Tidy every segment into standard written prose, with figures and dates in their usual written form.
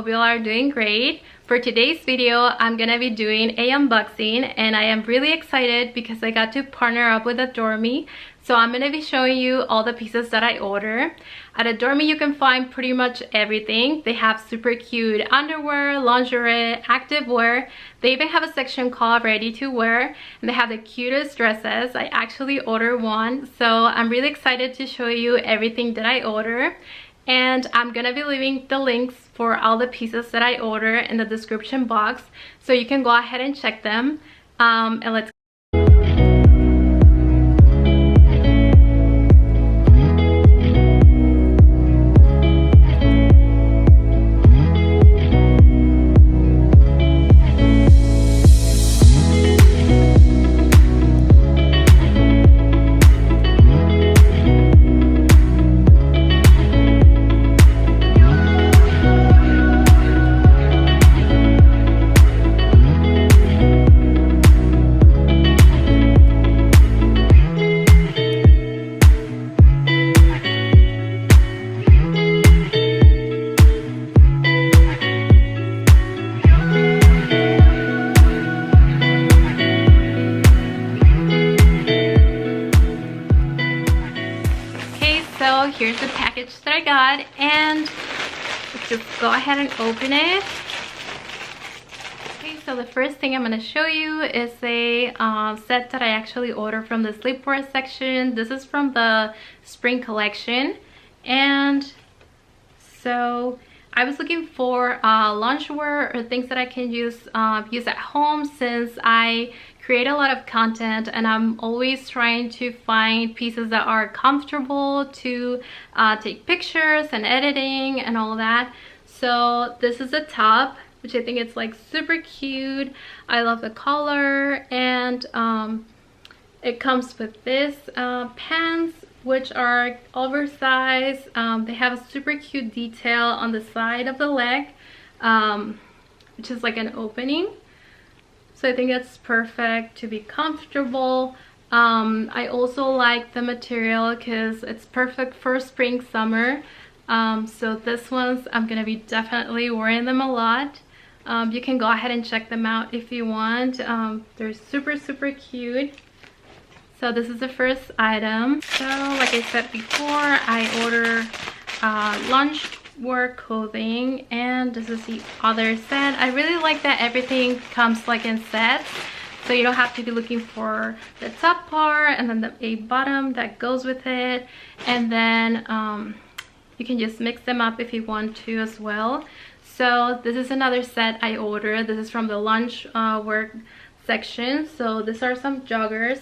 hope you all are doing great. For today's video, I'm gonna be doing a unboxing, and I am really excited because I got to partner up with Adore Me. So I'm gonna be showing you all the pieces that I order. At Adore Me, you can find pretty much everything. They have super cute underwear, lingerie, activewear. They even have a section called ready to wear, and they have the cutest dresses. I actually ordered one, so I'm really excited to show you everything that I order. And I'm gonna be leaving the links for all the pieces that I order in the description box, so you can go ahead and check them. And let's here's the package that I got, and let's just go ahead and open it. Okay, so the first thing I'm going to show you is a set that I actually ordered from the sleepwear section. This is from the spring collection, and so I was looking for loungewear or things that I can use at home, since I create a lot of content and I'm always trying to find pieces that are comfortable to take pictures and editing and all that. So this is a top, which I think it's like super cute. I love the color, and it comes with this pants, which are oversized. They have a super cute detail on the side of the leg, which is like an opening. So I think it's perfect to be comfortable. I also like the material because it's perfect for spring, summer. So this one's, I'm gonna be definitely wearing them a lot. You can go ahead and check them out if you want. They're super cute. So this is the first item. So like I said before, I order loungewear clothing, and this is the other set. I really like that everything comes like in sets, so you don't have to be looking for the top part and then a bottom that goes with it, and then you can just mix them up if you want to as well. So this is another set I ordered. This is from the loungewear section. So these are some joggers.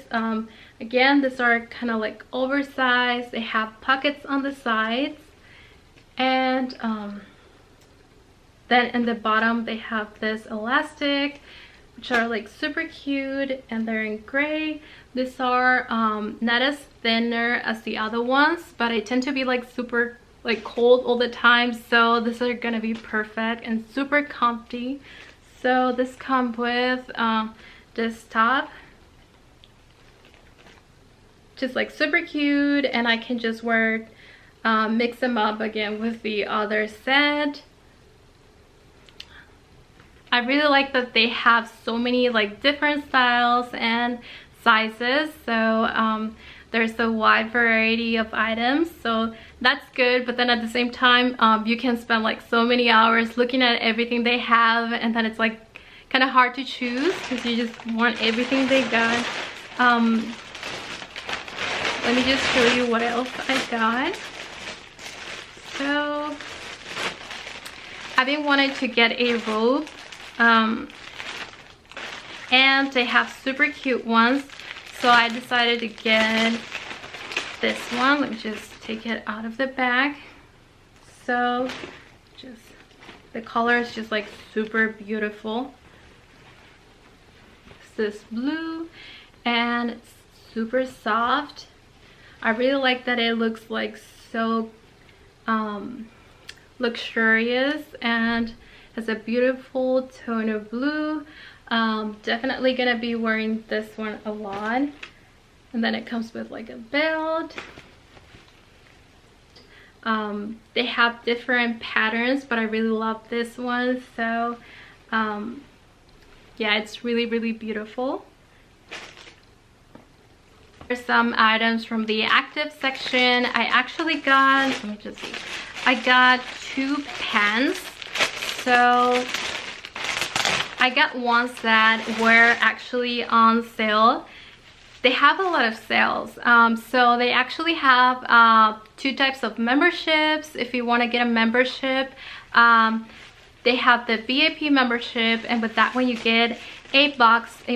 Again, these are kind of like oversized. They have pockets on the sides, and then in the bottom they have this elastic, which are like super cute, and they're in gray. These are not as thinner as the other ones, but I tend to be like super like cold all the time, so these are gonna be perfect and super comfy. So this comes with this top, just like super cute, and I can just wear mix them up again with the other set. I really like that they have so many like different styles and sizes, so there's a wide variety of items, so that's good. But then at the same time, you can spend like so many hours looking at everything they have, and then it's like kind of hard to choose because you just want everything they got. Let me just show you what else I got. So I've been wanting to get a robe, and they have super cute ones, so I decided to get this one. Let me just take it out of the bag. So just the color is just like super beautiful. It's this blue, and it's super soft. I really like that it looks like so luxurious, and has a beautiful tone of blue. Definitely gonna be wearing this one a lot. And then it comes with like a belt, They have different patterns, but I really love this one. So yeah, it's really beautiful. There's some items from the active section. I actually got, let me just see, I got 2 pants. So I got ones that were actually on sale. They have a lot of sales. So they actually have 2 types of memberships. If you want to get a membership, they have the VIP membership, and with that one you get a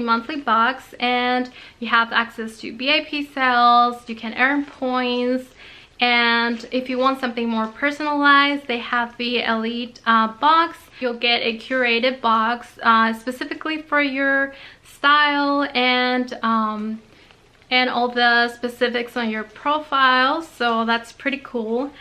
monthly box, and you have access to VIP sales. You can earn points, and if you want something more personalized, they have the elite box. You'll get a curated box specifically for your style and all the specifics on your profile. So that's pretty cool.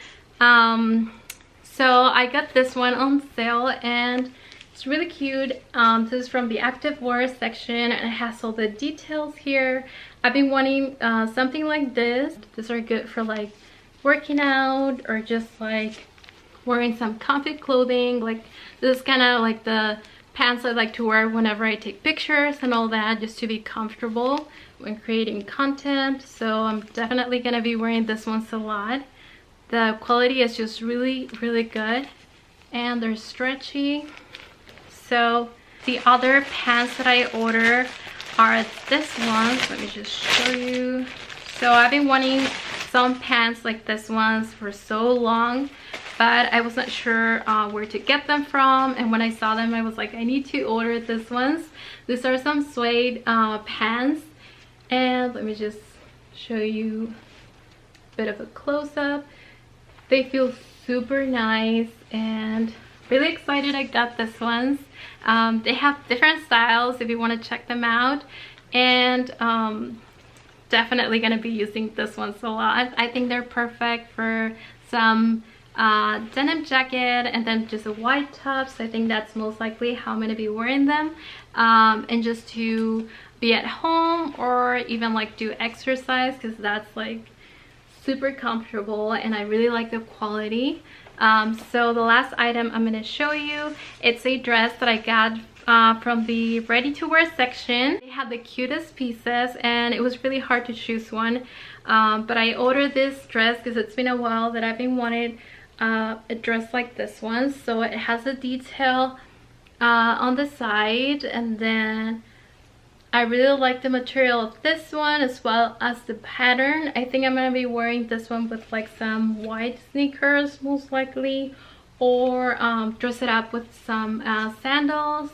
So I got this one on sale, and it's really cute. This is from the Activewear section, and it has all the details here. I've been wanting something like this. These are good for like working out or just like wearing some comfy clothing. Like this is kind of like the pants I like to wear whenever I take pictures and all that, just to be comfortable when creating content. So I'm definitely gonna be wearing this one a lot. The quality is just really good, and they're stretchy. So the other pants that I ordered are this one. Let me just show you. So I've been wanting some pants like this ones for so long, but I wasn't sure where to get them from, and when I saw them I was like, I need to order this ones. These are some suede pants, and let me just show you a bit of a close-up. They feel super nice, and really excited I got this ones. They have different styles if you want to check them out, and definitely gonna be using this ones a lot. I think they're perfect for some denim jacket and then just a white top. So I think that's most likely how I'm gonna be wearing them, and just to be at home or even like do exercise, because that's like super comfortable and I really like the quality. So the last item I'm going to show you, it's a dress that I got from the ready to wear section. They had the cutest pieces, and it was really hard to choose one, but I ordered this dress because it's been a while that I've been wanting a dress like this one. So it has a detail on the side, and then I really like the material of this one as well as the pattern. I think I'm going to be wearing this one with like some white sneakers most likely, or dress it up with some sandals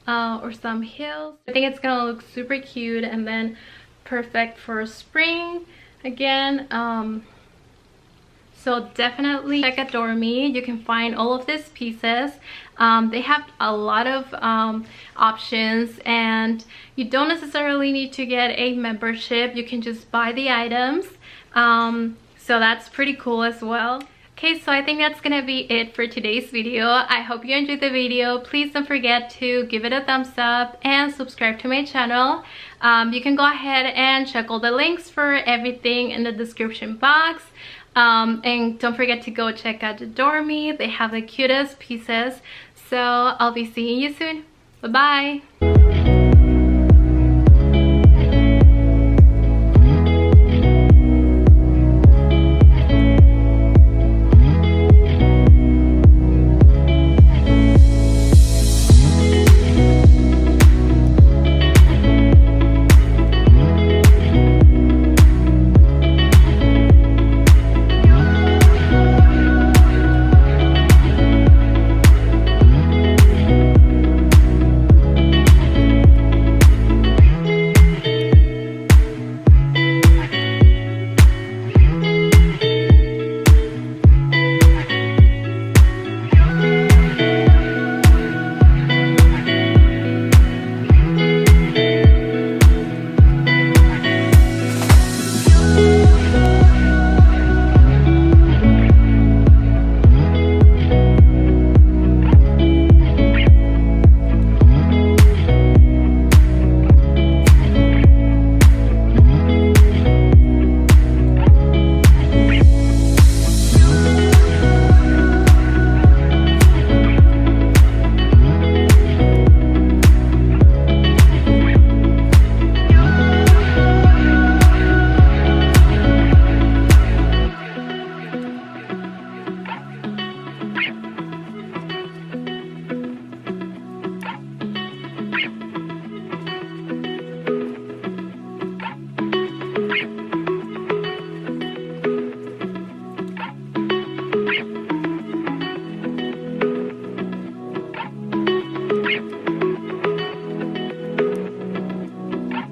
or some heels. I think it's going to look super cute, and then perfect for spring again. So definitely check Adore Me. You can find all of these pieces. They have a lot of options, and you don't necessarily need to get a membership. You can just buy the items. So that's pretty cool as well. Okay, so I think that's gonna be it for today's video. I hope you enjoyed the video. Please don't forget to give it a thumbs up and subscribe to my channel. You can go ahead and check all the links for everything in the description box. And don't forget to go check out Adore Me. They have the cutest pieces. So I'll be seeing you soon. Bye bye.